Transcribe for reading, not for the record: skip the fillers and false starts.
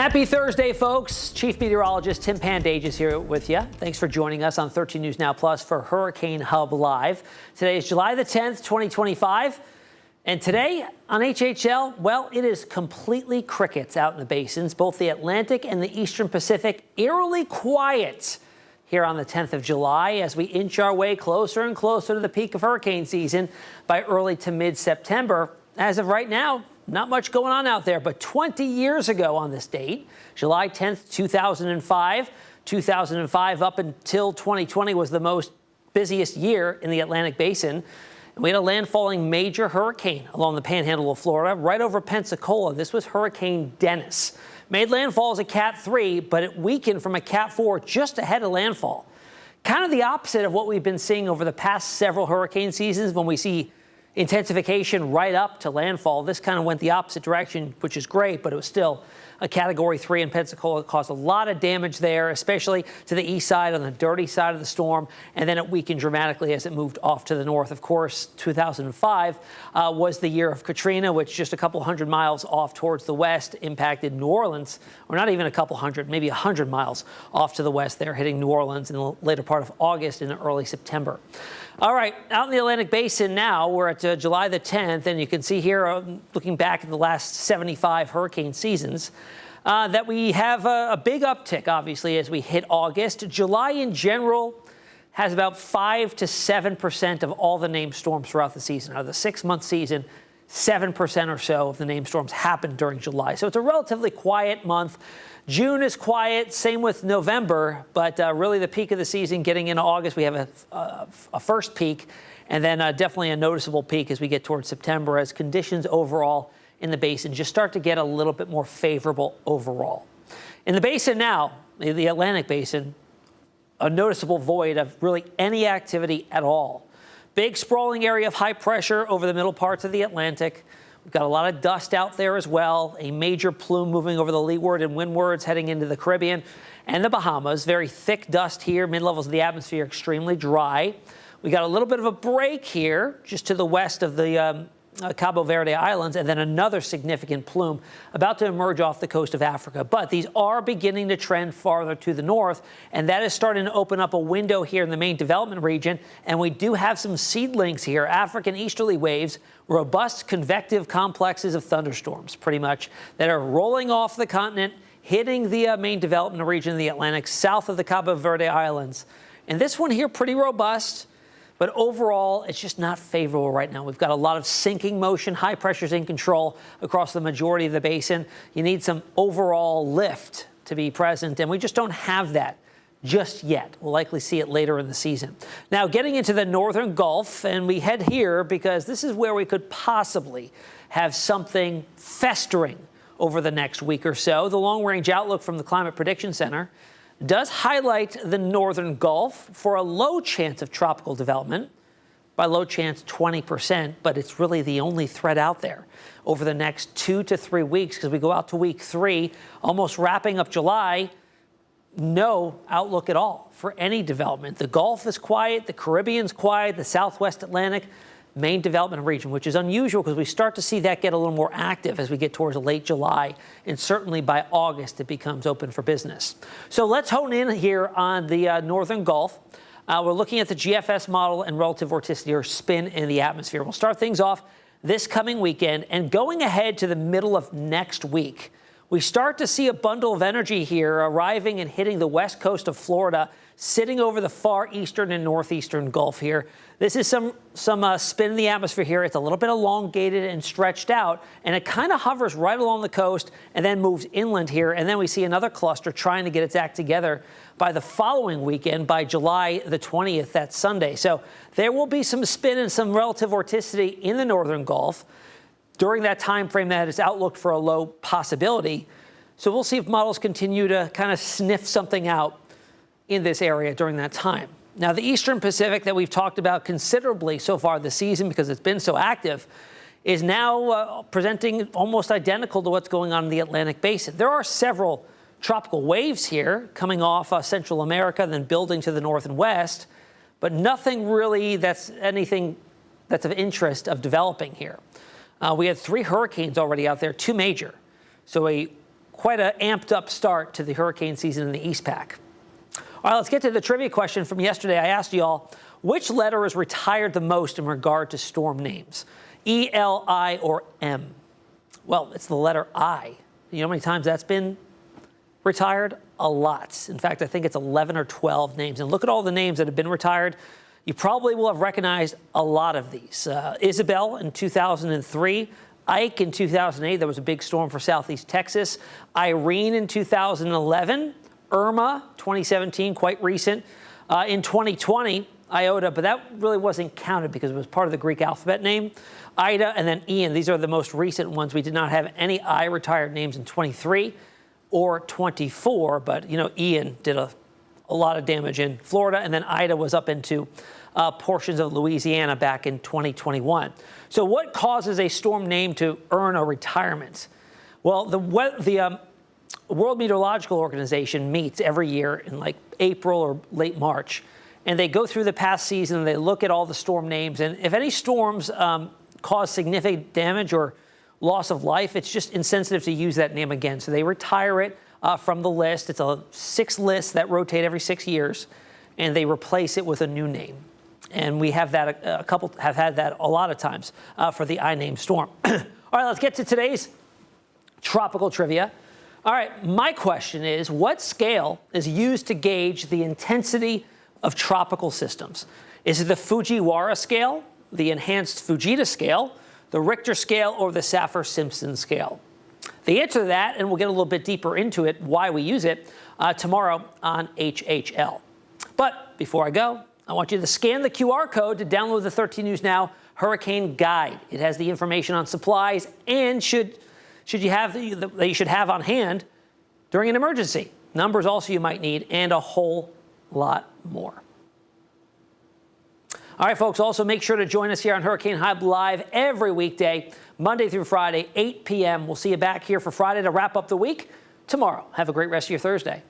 Happy Thursday, folks. Chief Meteorologist Tim Pandajis here with you. Thanks for joining us on 13 News Now Plus for Hurricane Hub Live. Today is July the 10th, 2025. And today on HHL, well, it is completely crickets out in the basins, both the Atlantic and the Eastern Pacific, eerily quiet here on the 10th of July as we inch our way closer and closer to the peak of hurricane season by early to mid-September. As of right now, not much going on out there, but 20 years ago on this date, July 10th, 2005 up until 2020 was the most busiest year in the Atlantic Basin. And we had a landfalling major hurricane along the panhandle of Florida, right over Pensacola. This was Hurricane Dennis. Made landfall as a Cat 3, but it weakened from a Cat 4 just ahead of landfall. Kind of the opposite of what we've been seeing over the past several hurricane seasons when we see intensification right up to landfall. This kind of went the opposite direction, which is great, but it was still a Category 3 in Pensacola. It caused a lot of damage there, especially to the east side on the dirty side of the storm, and then it weakened dramatically as it moved off to the north. Of course, 2005 was the year of Katrina, which just a couple hundred miles off towards the west impacted New Orleans, or not even a couple hundred, maybe 100 miles off to the west there, hitting New Orleans in the later part of August and early September. All right, out in the Atlantic Basin now, we're at July the 10th, and you can see here, looking back at the last 75 hurricane seasons, that we have a big uptick, obviously, as we hit August. July in general has about 5 to 7% of all the named storms throughout the season. Out of the 6-month season, 7% or so of the named storms happened during July. So it's a relatively quiet month. June is quiet, same with November, but really the peak of the season getting into August, we have a first peak, and then definitely a noticeable peak as we get towards September as conditions overall in the basin just start to get a little bit more favorable overall. In the basin now, the Atlantic Basin, a noticeable void of really any activity at all. Big sprawling area of high pressure over the middle parts of the Atlantic. We've got a lot of dust out there as well. A major plume moving over the leeward and windwards heading into the Caribbean and the Bahamas. Very thick dust here. Mid-levels of the atmosphere extremely dry. We got a little bit of a break here just to the west of the Cabo Verde Islands, and then another significant plume about to emerge off the coast of Africa. But these are beginning to trend farther to the north, and that is starting to open up a window here in the main development region. And we do have some seedlings here, African easterly waves, robust convective complexes of thunderstorms, pretty much, that are rolling off the continent, hitting the main development region of the Atlantic, south of the Cabo Verde Islands. And this one here, pretty robust. But overall, it's just not favorable right now. We've got a lot of sinking motion, high pressures in control across the majority of the basin. You need some overall lift to be present, and we just don't have that just yet. We'll likely see it later in the season. Now, getting into the northern Gulf, and we head here because this is where we could possibly have something festering over the next week or so. The long-range outlook from the Climate Prediction Center does highlight the northern Gulf for a low chance of tropical development. By low chance, 20%, but it's really the only threat out there over the next 2 to 3 weeks because we go out to week 3, almost wrapping up July. No outlook at all for any development. The Gulf is quiet, the Caribbean's quiet, the Southwest Atlantic, main development region, which is unusual because we start to see that get a little more active as we get towards late July, and certainly by August it becomes open for business. So let's hone in here on the northern Gulf. We're looking at the GFS model and relative vorticity, or spin in the atmosphere. We'll start things off this coming weekend, and going ahead to the middle of next week, we start to see a bundle of energy here arriving and hitting the west coast of Florida, sitting over the far eastern and northeastern Gulf here. This is some spin in the atmosphere here. It's a little bit elongated and stretched out, and it kind of hovers right along the coast and then moves inland here. And then we see another cluster trying to get its act together by the following weekend, by July the 20th, that's Sunday. So there will be some spin and some relative vorticity in the northern Gulf during that time frame that is outlooked for a low possibility. So we'll see if models continue to kind of sniff something out in this area during that time. Now, the Eastern Pacific that we've talked about considerably so far this season because it's been so active is now presenting almost identical to what's going on in the Atlantic Basin. There are several tropical waves here coming off Central America, then building to the north and west, but nothing really that's of interest of developing here. We had 3 hurricanes already out there, 2 major. So a quite an amped up start to the hurricane season in the East Pac. All right, let's get to the trivia question from yesterday. I asked you all, which letter is retired the most in regard to storm names? E, L, I, or M? Well, it's the letter I. You know how many times that's been retired? A lot. In fact, I think it's 11 or 12 names. And look at all the names that have been retired. You probably will have recognized a lot of these. Isabel in 2003. Ike in 2008. There was a big storm for southeast Texas. Irene in 2011. Irma, 2017, quite recent. In 2020, Iota, but that really wasn't counted because it was part of the Greek alphabet name. Ida and then Ian. These are the most recent ones. We did not have any I retired names in 23 or 24, but, you know, Ian did a lot of damage in Florida, and then Ida was up into portions of Louisiana back in 2021. So what causes a storm name to earn a retirement? Well, the World Meteorological Organization meets every year in like April or late March, and they go through the past season and they look at all the storm names. And if any storms cause significant damage or loss of life, it's just insensitive to use that name again. So they retire it from the list. It's a 6 lists that rotate every 6 years, and they replace it with a new name. And we have that, a couple have had that a lot of times for the I-named storm. All right, let's get to today's tropical trivia. All right, my question is, what scale is used to gauge the intensity of tropical systems? Is it the Fujiwara scale, the enhanced Fujita scale, the Richter scale, or the Saffir-Simpson scale? The answer to that, and we'll get a little bit deeper into it, why we use it, tomorrow on HHL. But before I go, I want you to scan the QR code to download the 13 News Now Hurricane Guide. It has the information on supplies and that you should have on hand during an emergency. Numbers also you might need, and a whole lot more. All right, folks, also make sure to join us here on Hurricane Hub Live every weekday, Monday through Friday, 8 p.m. We'll see you back here for Friday to wrap up the week tomorrow. Have a great rest of your Thursday.